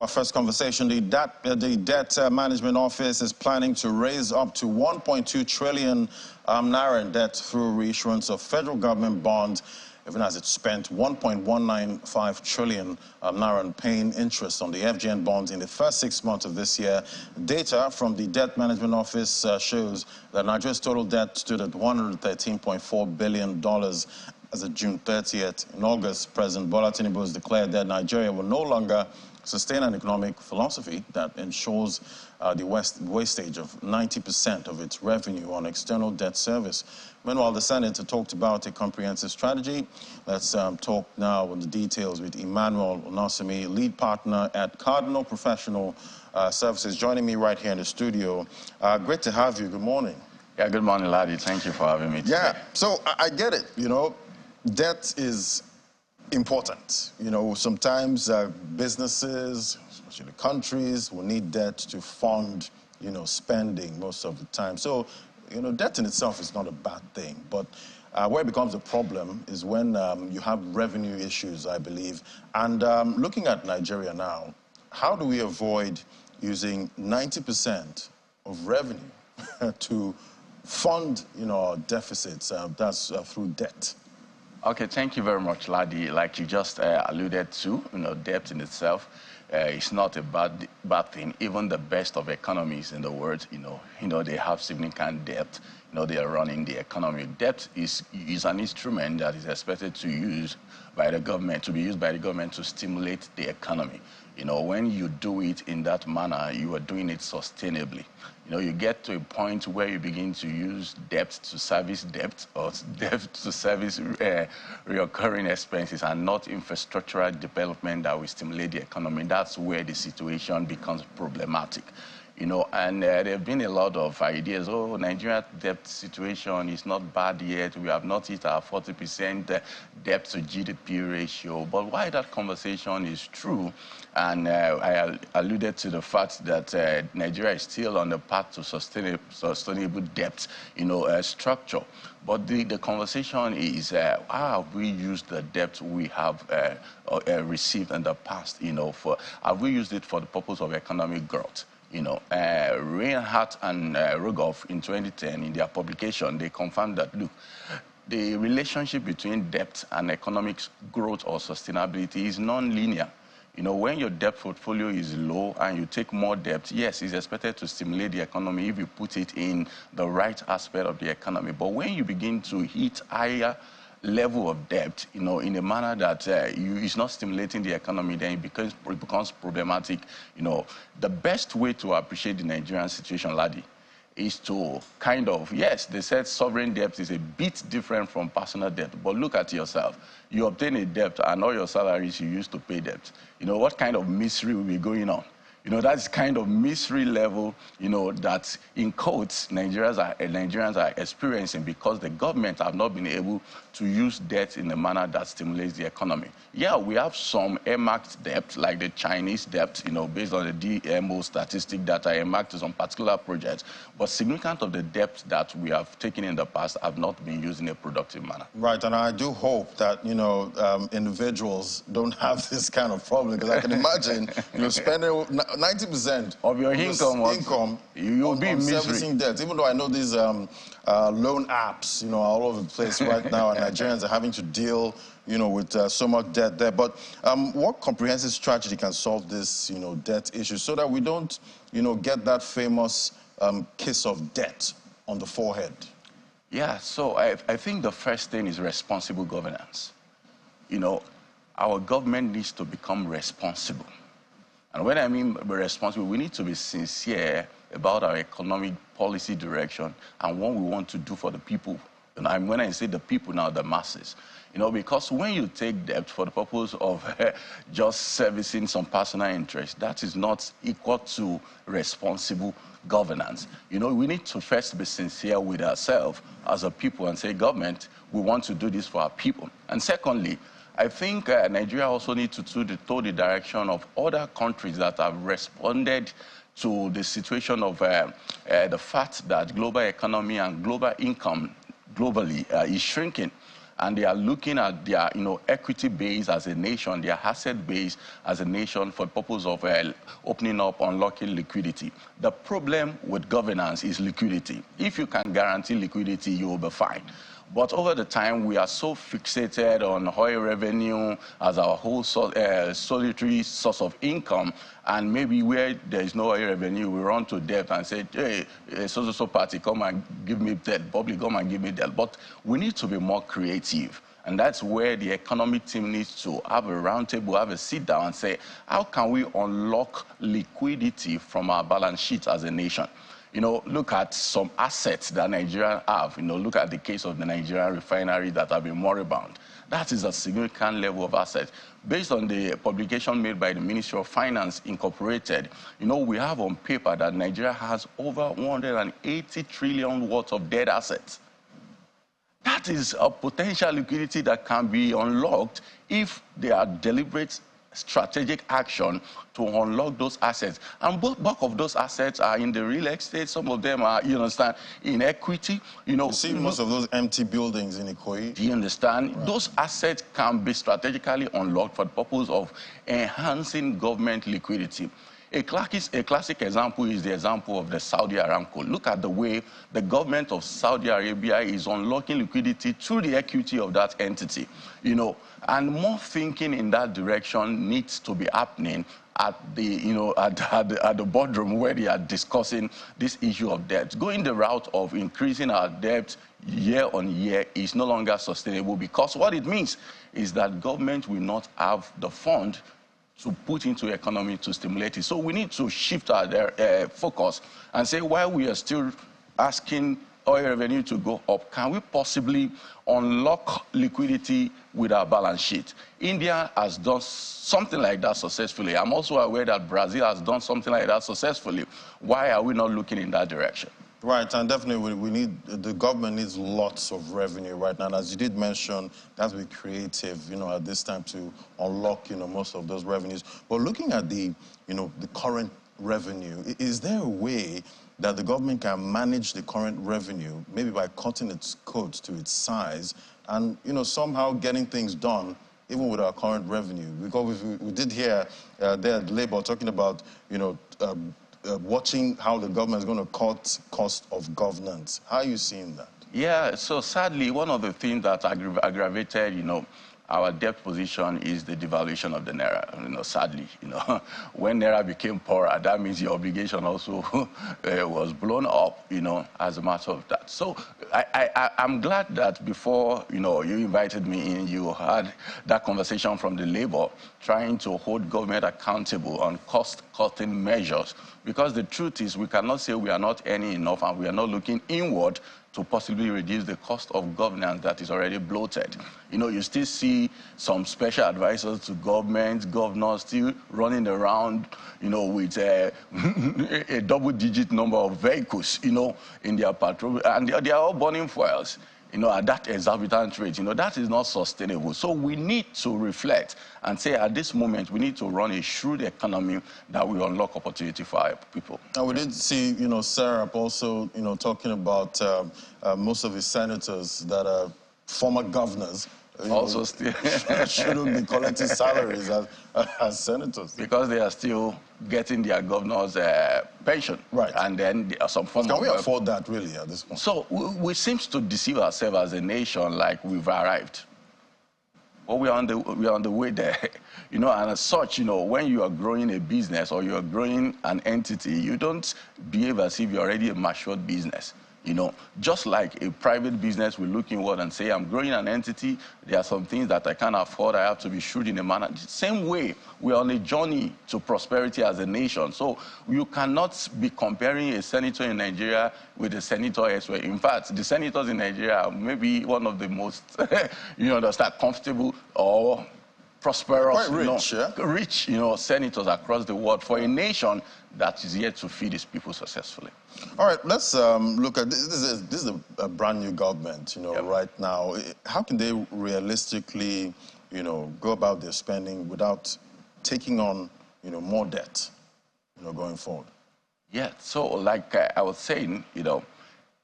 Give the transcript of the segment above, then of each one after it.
Our first conversation, the Debt Management Office is planning to raise up to 1.2 trillion naira in debt through reissuance of federal government bonds, even as it spent 1.195 trillion naira on paying interest on the FGN bonds in the first 6 months of this year. Data from the Debt Management Office shows that Nigeria's total debt stood at $113.4 billion as of June 30th. In August, President Bola Tinubu has declared that Nigeria will no longer sustain an economic philosophy that ensures the wastage of 90% of its revenue on external debt service. Meanwhile, the Senate talked about a comprehensive strategy. Let's talk now on the details with Emmanuel Onasimi, lead partner at Cardinal Professional Services, joining me right here in the studio. Great to have you. Good morning. Yeah, good morning, Ladi. Thank you for having me today. Yeah, so I get it. You know, debt is important. You know, sometimes businesses, especially countries, will need debt to fund, you know, spending most of the time. So, you know, debt in itself is not a bad thing. But where it becomes a problem is when you have revenue issues, I believe. And looking at Nigeria now, how do we avoid using 90% of revenue to fund, you know, our deficits? That's through debt. Okay, thank you very much, Ladi. Like you just alluded to, you know, debt in itself is not a bad thing. Even the best of economies in the world, you know, they have significant debt. You know, they are running the economy. Debt is an instrument that is expected to use by the government, to be used by the government to stimulate the economy. You know, when you do it in that manner, you are doing it sustainably. You know, you get to a point where you begin to use debt to service debt, or debt to service recurring expenses, and not infrastructural development that will stimulate the economy. That's where the situation becomes problematic. You know, and there have been a lot of ideas. Oh, Nigeria's debt situation is not bad yet. We have not hit our 40% debt to GDP ratio. But why that conversation is true, and I alluded to the fact that Nigeria is still on the path to sustainable debt, you know, structure. But the conversation is, how have we used the debt we have received in the past? You know, have we used it for the purpose of economic growth? You know, Reinhardt and Rogoff in 2010, in their publication, they confirmed that, look, the relationship between debt and economic growth or sustainability is non-linear. You know, when your debt portfolio is low and you take more debt, yes, it's expected to stimulate the economy if you put it in the right aspect of the economy. But when you begin to hit higher level of debt, you know, in a manner that is not stimulating the economy, then it becomes problematic. You know, the best way to appreciate the Nigerian situation, Ladi, is to kind of, yes, they said sovereign debt is a bit different from personal debt, but look at yourself. You obtain a debt and all your salaries you used to pay debt. You know, what kind of misery will be going on? You know, that's kind of misery level, you know, that in quotes Nigerians are experiencing because the government have not been able to use debt in a manner that stimulates the economy. Yeah, we have some earmarked debt, like the Chinese debt, you know, based on the DMO statistic that are earmarked to some particular projects. But significant of the debt that we have taken in the past have not been used in a productive manner. Right, and I do hope that, you know, individuals don't have this kind of problem, because I can imagine, you know, spending 90% of your income, you'll be in misery. Servicing debt. Even though I know these loan apps, you know, are all over the place right now, and Nigerians are having to deal, you know, with so much debt there. But what comprehensive strategy can solve this, you know, debt issue, so that we don't, you know, get that famous kiss of debt on the forehead? Yeah, so I think the first thing is responsible governance. You know, our government needs to become responsible. And when I mean responsible, we need to be sincere about our economic policy direction and what we want to do for the people. And when I say the people now, the masses. You know, because when you take debt for the purpose of just servicing some personal interest, that is not equal to responsible governance. You know, we need to first be sincere with ourselves as a people and say, government, we want to do this for our people. And secondly, I think Nigeria also needs to toe the direction of other countries that have responded to the situation of the fact that global economy and global income globally is shrinking. and they are looking at their, equity base as a nation, their asset base as a nation for the purpose of opening up, unlocking liquidity. The problem with governance is liquidity. If you can guarantee liquidity, you will be fine. But over the time, we are so fixated on oil revenue as our whole solitary source of income, and maybe where there is no oil revenue, we run to debt and say, hey, so party, come and give me debt, public, come and give me debt. But we need to be more creative. And that's where the economic team needs to have a roundtable, have a sit down and say, how can we unlock liquidity from our balance sheet as a nation? Look at some assets that Nigeria have. Look at the case of the Nigerian refinery that have been moribund. That is a significant level of assets. Based on the publication made by the Ministry of Finance Incorporated, we have on paper that Nigeria has over 180 trillion worth of dead assets. That is a potential liquidity that can be unlocked if there are deliberate strategic action to unlock those assets. And bulk of those assets are in the real estate. Some of them are, in equity. You see most of those empty buildings in Ikoyi. Do you understand? Right. Those assets can be strategically unlocked for the purpose of enhancing government liquidity. A classic example is the example of the Saudi Aramco. Look at the way the government of Saudi Arabia is unlocking liquidity through the equity of that entity, and more thinking in that direction needs to be happening at the, at the boardroom where they are discussing this issue of debt. Going the route of increasing our debt year on year is no longer sustainable, because what it means is that government will not have the fund to put into economy to stimulate it. So we need to shift our focus and say, while we are still asking oil revenue to go up, can we possibly unlock liquidity with our balance sheet? India has done something like that successfully. I'm also aware that Brazil has done something like that successfully. Why are we not looking in that direction? Right, and definitely the government needs lots of revenue right now. And as you did mention, that's be creative, at this time to unlock, most of those revenues. But looking at the current revenue, is there a way that the government can manage the current revenue, maybe by cutting its coat to its size and, somehow getting things done even with our current revenue? Because we did hear there at Labour talking about, watching how the government is going to cut cost of governance. How are you seeing that? Yeah, so sadly, one of the things that aggravated, our debt position is the devaluation of the Naira. Sadly, when Naira became poorer, that means your obligation also was blown up, as a matter of that. So I'm glad that before, you invited me in, you had that conversation from the Labour, trying to hold government accountable on cost-cutting measures. Because the truth is, we cannot say we are not earning enough and we are not looking inward to possibly reduce the cost of governance that is already bloated. You still see some special advisors to governors still running around, with a double-digit number of vehicles, in their patrol, and they are all burning fuels, at that exorbitant rate. That is not sustainable. So we need to reflect and say, at this moment, we need to run a shrewd economy that will unlock opportunity for our people. And we did see, Sarah also, talking about most of his senators that are former governors. Also still shouldn't be collecting salaries as senators. Because they are still getting their governor's pension. Right. And then some form Can we afford that, really, at this point? So we seem to deceive ourselves as a nation like we've arrived. But we are on the way there. And as such, when you are growing a business or you are growing an entity, you don't behave as if you're already a matured business. Just like a private business will look inward and say, I'm growing an entity, there are some things that I can't afford, I have to be shrewd in a manner. The same way, we're on a journey to prosperity as a nation. So you cannot be comparing a senator in Nigeria with a senator elsewhere. In fact, the senators in Nigeria are maybe one of the most, comfortable or prosperous, quite rich, rich, senators across the world for a nation that is yet to feed its people successfully. All right, let's look at this. This is a brand new government, right now. How can they realistically, go about their spending without taking on, more debt, going forward? Yeah, so like I was saying,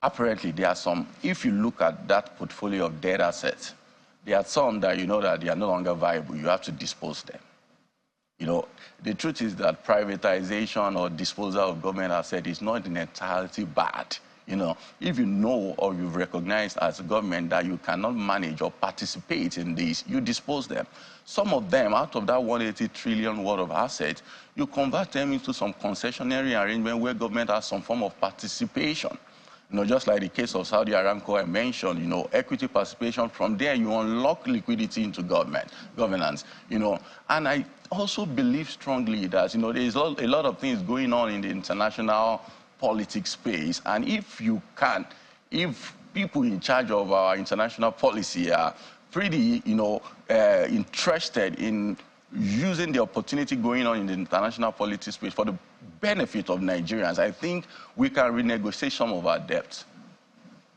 apparently there are some, if you look at that portfolio of debt assets, There are some that you know that they are no longer viable. You have to dispose them. You know, the truth is that privatization or disposal of government asset is not in entirety bad. You know, if you know or you've recognized as a government that you cannot manage or participate in this, you dispose them. Some of them, out of that 180 trillion worth of assets, you convert them into some concessionary arrangement where government has some form of participation. You know, just like the case of Saudi Aramco I mentioned, you know, equity participation. From there, you unlock liquidity into governance, you know. And I also believe strongly that, you know, there's a lot of things going on in the international politics space. And if people in charge of our international policy are pretty, you know, interested in using the opportunity going on in the international politics space for the benefit of Nigerians, I think we can renegotiate some of our debts.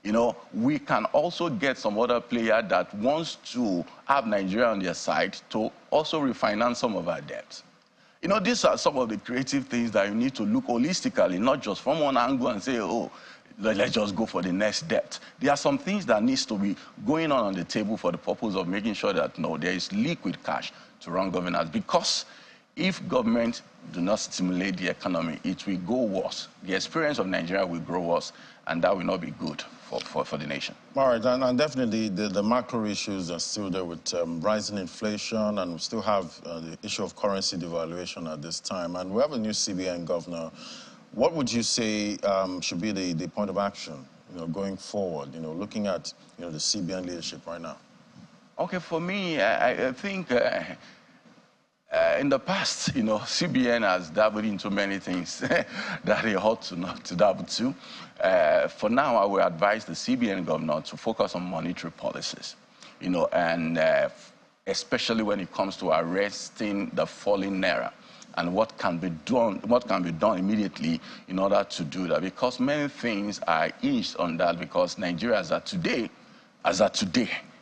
You know, we can also get some other player that wants to have Nigeria on their side to also refinance some of our debts. You know, these are some of the creative things that you need to look holistically, not just from one angle and say, oh, let's just go for the next debt. There are some things that needs to be going on the table for the purpose of making sure that, no, there is liquid cash to run governance. Because if government do not stimulate the economy, it will go worse. The experience of Nigeria will grow worse, and that will not be good for the nation. All right, and definitely the macro issues are still there with rising inflation, and we still have the issue of currency devaluation at this time. And we have a new CBN governor. What would you say should be the point of action, you know, going forward, you know, looking at, you know, the CBN leadership right now? Okay, for me, I think in the past, you know, CBN has dabbled into many things that they ought to not to dabble to. For now, I will advise the CBN governor to focus on monetary policies, you know, and especially when it comes to arresting the falling naira and what can be done immediately in order to do that. Because many things are hinged on that, because Nigeria as of today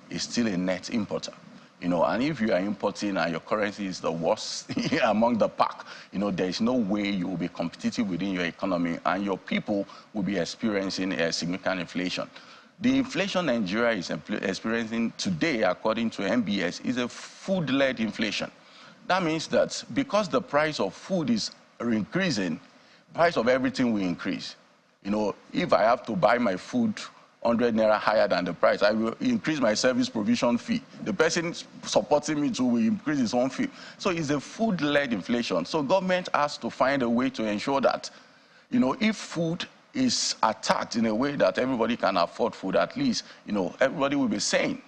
is still a net importer. You know, and if you are importing and your currency is the worst among the pack, you know, there is no way you will be competitive within your economy, and your people will be experiencing a significant inflation. The inflation Nigeria is experiencing today, according to MBS, is a food-led inflation. That means that because the price of food is increasing, price of everything will increase. You know, if I have to buy my food 100 naira higher than the price, I will increase my service provision fee. The person supporting me too will increase his own fee. So it's a food-led inflation. So government has to find a way to ensure that, you know, if food is attacked in a way that everybody can afford food, at least, you know, everybody will be sane.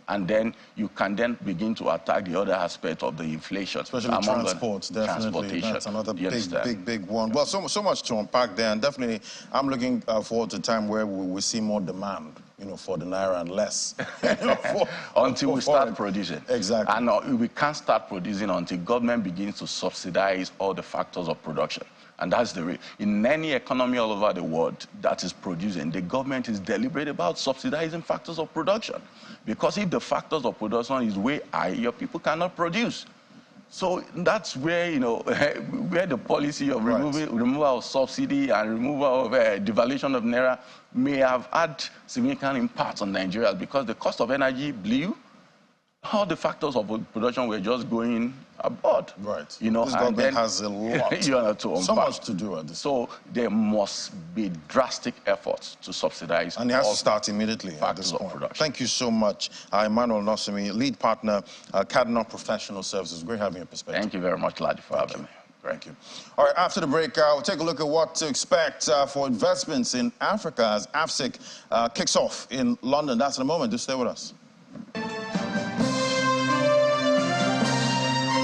And then you can then begin to attack the other aspect of the inflation. Especially transport, definitely. That's another big one. Well, so much to unpack there, and definitely I'm looking forward to a time where we see more demand, you know, for the naira and less. You know, until we start producing. Exactly. And we can't start producing until government begins to subsidize all the factors of production. And that's the way. In any economy all over the world that is producing, the government is deliberate about subsidizing factors of production. Because if the factors of production is way high, your people cannot produce. So that's where, you know, where the policy of removal of subsidy and removal of devaluation of naira may have had significant impact on Nigeria, because the cost of energy blew. All the factors of production were just going aboard. Right. You know, this government has a lot. You know, so much to do at this. So there must be drastic efforts to subsidize. And it has to start immediately at this point. Thank you so much, Emmanuel Nosimi, lead partner, Cardinal Professional Services. Great having your perspective. Thank you very much, Ladi, for having me. Thank you. All right, after the break, we'll take a look at what to expect for investments in Africa as AFSIC kicks off in London. That's in a moment. Do stay with us.